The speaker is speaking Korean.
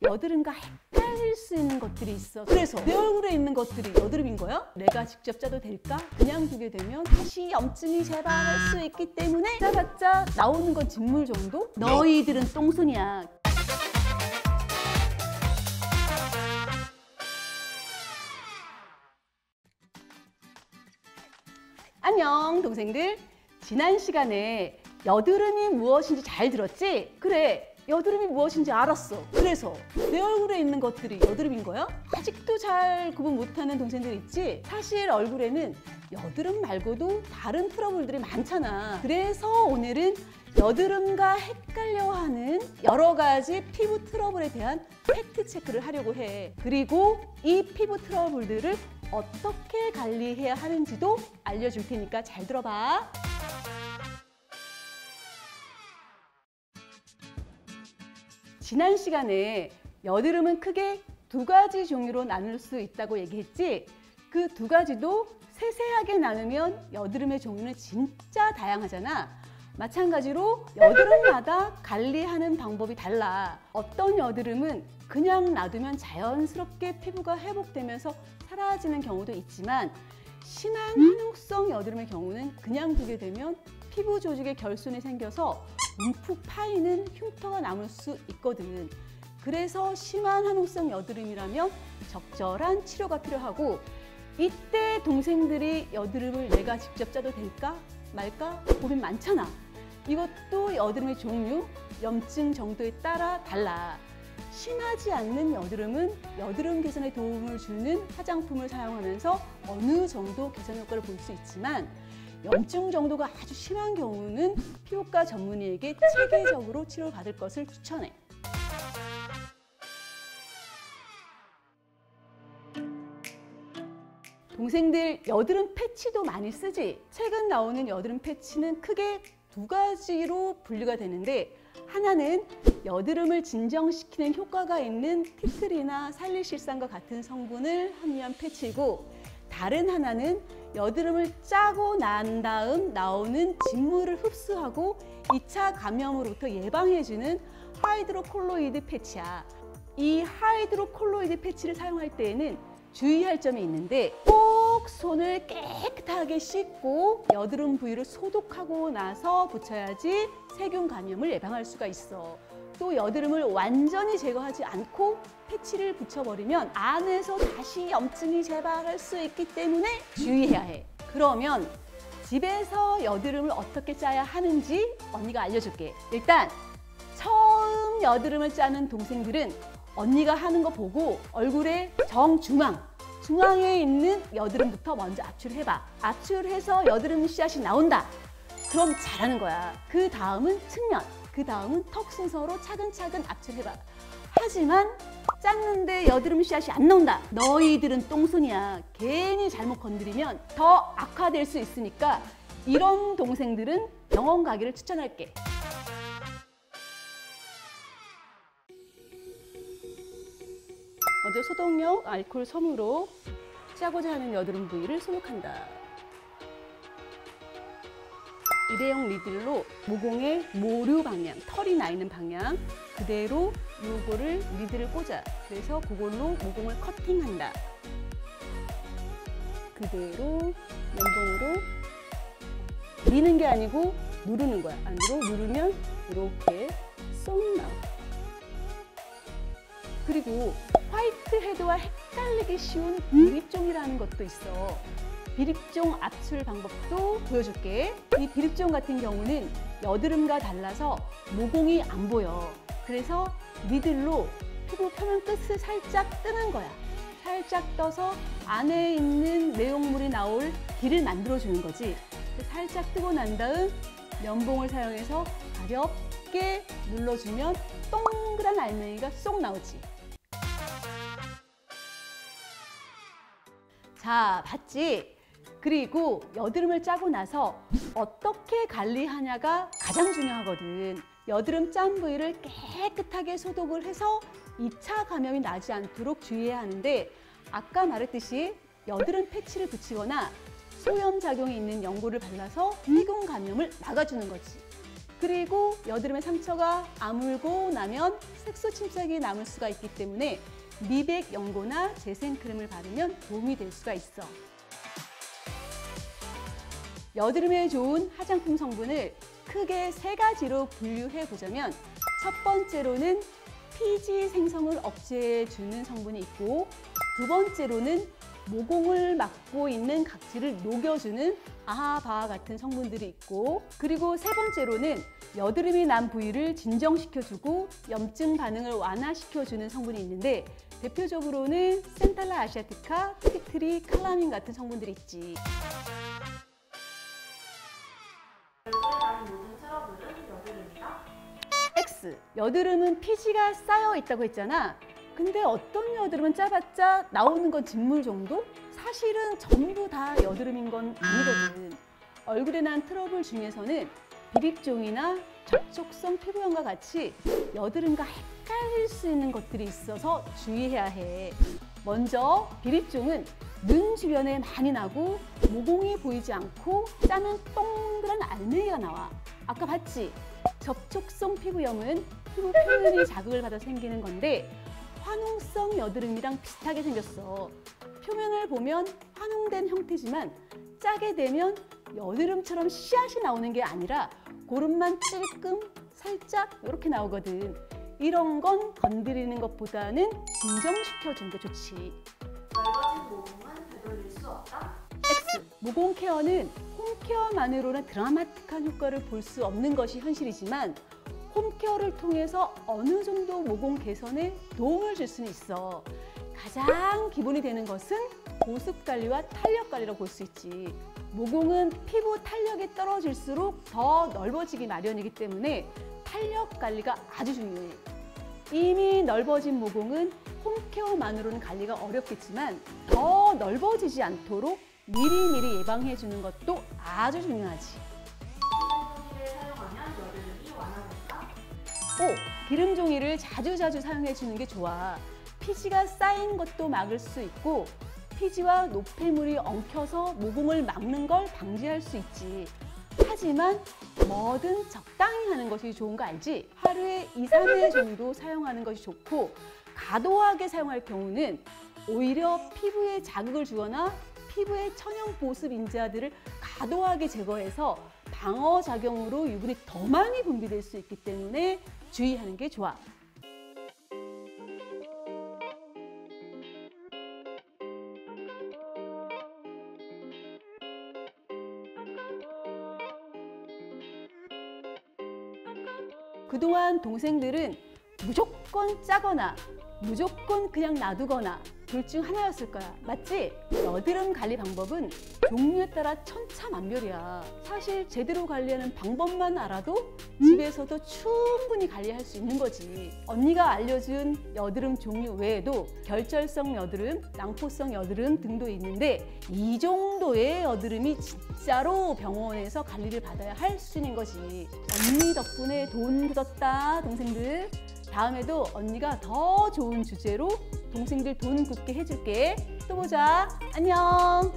여드름과 헷갈릴 수 있는 것들이 있어. 그래서 내 얼굴에 있는 것들이 여드름인 거야? 내가 직접 짜도 될까? 그냥 두게 되면 다시 염증이 재발할 수 있기 때문에 짜봤자 나오는 건 진물 정도? 너희들은 똥손이야. 안녕 동생들. 지난 시간에 여드름이 무엇인지 잘 들었지? 그래, 여드름이 무엇인지 알았어. 그래서 내 얼굴에 있는 것들이 여드름인 거야? 아직도 잘 구분 못하는 동생들 있지? 사실 얼굴에는 여드름 말고도 다른 트러블들이 많잖아. 그래서 오늘은 여드름과 헷갈려하는 여러 가지 피부 트러블에 대한 팩트 체크를 하려고 해. 그리고 이 피부 트러블들을 어떻게 관리해야 하는지도 알려줄 테니까 잘 들어봐. 지난 시간에 여드름은 크게 두 가지 종류로 나눌 수 있다고 얘기했지? 그 두 가지도 세세하게 나누면 여드름의 종류는 진짜 다양하잖아. 마찬가지로 여드름마다 관리하는 방법이 달라. 어떤 여드름은 그냥 놔두면 자연스럽게 피부가 회복되면서 사라지는 경우도 있지만 심한 한옥성 여드름의 경우는 그냥 두게 되면 피부 조직에 결손이 생겨서 움푹 파이는 흉터가 남을 수 있거든. 그래서 심한 한옥성 여드름이라면 적절한 치료가 필요하고, 이때 동생들이 여드름을 내가 직접 짜도 될까 말까 고민 많잖아. 이것도 여드름의 종류, 염증 정도에 따라 달라. 심하지 않는 여드름은 여드름 개선에 도움을 주는 화장품을 사용하면서 어느 정도 개선 효과를 볼 수 있지만, 염증 정도가 아주 심한 경우는 피부과 전문의에게 체계적으로 치료를 받을 것을 추천해. 동생들 여드름 패치도 많이 쓰지? 최근 나오는 여드름 패치는 크게 두 가지로 분류가 되는데, 하나는 여드름을 진정시키는 효과가 있는 티트리나 살리실산과 같은 성분을 함유한 패치고, 다른 하나는 여드름을 짜고 난 다음 나오는 진물을 흡수하고 2차 감염으로부터 예방해주는 하이드로콜로이드 패치야. 이 하이드로콜로이드 패치를 사용할 때에는 주의할 점이 있는데, 꼭 손을 깨끗하게 씻고 여드름 부위를 소독하고 나서 붙여야지 세균 감염을 예방할 수가 있어. 또 여드름을 완전히 제거하지 않고 패치를 붙여버리면 안에서 다시 염증이 재발할 수 있기 때문에 주의해야 해. 그러면 집에서 여드름을 어떻게 짜야 하는지 언니가 알려줄게. 일단 처음 여드름을 짜는 동생들은 언니가 하는 거 보고 얼굴의 중앙에 있는 여드름부터 먼저 압출을 해봐. 압출해서 여드름 씨앗이 나온다. 그럼 잘하는 거야. 그 다음은 측면, 그 다음은 턱 순서로 차근차근 압출해봐. 하지만 짰는데 여드름 씨앗이 안 나온다. 너희들은 똥손이야. 괜히 잘못 건드리면 더 악화될 수 있으니까 이런 동생들은 병원 가기를 추천할게. 먼저 소독용 알코올 솜으로 짜고자 하는 여드름 부위를 소독한다. 일회용 리들로 모공의 모류 방향, 털이 나 있는 방향 그대로 요거를 리드를 꽂아. 그래서 그걸로 모공을 커팅한다. 그대로 면봉으로 미는 게 아니고 누르는 거야. 안으로 누르면 이렇게 쏙 나와. 그리고 화이트 헤드와 헷갈리기 쉬운 비립종이라는 것도 있어. 비립종 압출 방법도 보여줄게. 이 비립종 같은 경우는 여드름과 달라서 모공이 안 보여. 그래서 니들로 피부 표면 끝을 살짝 뜨는 거야. 살짝 떠서 안에 있는 내용물이 나올 길을 만들어주는 거지. 살짝 뜨고 난 다음 면봉을 사용해서 가볍게 눌러주면 동그란 알맹이가 쏙 나오지. 자, 봤지? 그리고 여드름을 짜고 나서 어떻게 관리하냐가 가장 중요하거든. 여드름 짠 부위를 깨끗하게 소독을 해서 2차 감염이 나지 않도록 주의해야 하는데, 아까 말했듯이 여드름 패치를 붙이거나 소염작용이 있는 연고를 발라서 세균 감염을 막아주는 거지. 그리고 여드름의 상처가 아물고 나면 색소 침착이 남을 수가 있기 때문에 미백 연고나 재생크림을 바르면 도움이 될 수가 있어. 여드름에 좋은 화장품 성분을 크게 3가지로 분류해 보자면 첫 번째로는 피지 생성을 억제해 주는 성분이 있고, 두 번째로는 모공을 막고 있는 각질을 녹여주는 아하바하 같은 성분들이 있고, 그리고 세 번째로는 여드름이 난 부위를 진정시켜주고 염증 반응을 완화시켜주는 성분이 있는데, 대표적으로는 센탈라 아시아티카, 티트리, 칼라민 같은 성분들이 있지. 모든 트러블은 여드름이다. X. 여드름은 피지가 쌓여 있다고 했잖아. 근데 어떤 여드름은 짜봤자 나오는 건 진물 정도? 사실은 전부 다 여드름인 건 아니거든. 얼굴에 난 트러블 중에서는 비립종이나 접촉성 피부염과 같이 여드름과 헷갈릴 수 있는 것들이 있어서 주의해야 해. 먼저 비립종은 눈 주변에 많이 나고 모공이 보이지 않고 짜면 동그란 알맹이가 나와. 아까 봤지? 접촉성 피부염은 피부 표면이 자극을 받아 생기는 건데 화농성 여드름이랑 비슷하게 생겼어. 표면을 보면 화농된 형태지만 짜게 되면 여드름처럼 씨앗이 나오는 게 아니라 고름만 찔끔 살짝 이렇게 나오거든. 이런 건 건드리는 것보다는 진정시켜주는 게 좋지. 넓어진 모공은 되돌릴 수 없다. X. 모공 케어는 홈케어만으로는 드라마틱한 효과를 볼 수 없는 것이 현실이지만 홈케어를 통해서 어느 정도 모공 개선에 도움을 줄 수는 있어. 가장 기본이 되는 것은 보습 관리와 탄력 관리라고 볼 수 있지. 모공은 피부 탄력이 떨어질수록 더 넓어지기 마련이기 때문에 탄력 관리가 아주 중요해. 이미 넓어진 모공은 홈케어만으로는 관리가 어렵겠지만 더 넓어지지 않도록 미리미리 예방해 주는 것도 아주 중요하지. 기름종이를 사용하면 여드름이 완화된다. 기름 종이를 자주자주 사용해 주는 게 좋아. 피지가 쌓인 것도 막을 수 있고 피지와 노폐물이 엉켜서 모공을 막는 걸 방지할 수 있지. 하지만 뭐든 적당히 하는 것이 좋은 거 알지? 하루에 2, 3회 정도 사용하는 것이 좋고, 과도하게 사용할 경우는 오히려 피부에 자극을 주거나 피부의 천연 보습 인자들을 과도하게 제거해서 방어 작용으로 유분이 더 많이 분비될 수 있기 때문에 주의하는 게 좋아. 그동안 동생들은 무조건 짜거나 무조건 그냥 놔두거나 둘 중 하나였을 거야. 맞지? 여드름 관리 방법은 종류에 따라 천차만별이야. 사실 제대로 관리하는 방법만 알아도 집에서도 충분히 관리할 수 있는 거지. 언니가 알려준 여드름 종류 외에도 결절성 여드름, 낭포성 여드름 등도 있는데 이 정도의 여드름이 진짜로 병원에서 관리를 받아야 할 수준인 거지. 언니 덕분에 돈 굳었다, 동생들. 다음에도 언니가 더 좋은 주제로 동생들 돈 굳게 해줄게. 또 보자. 안녕.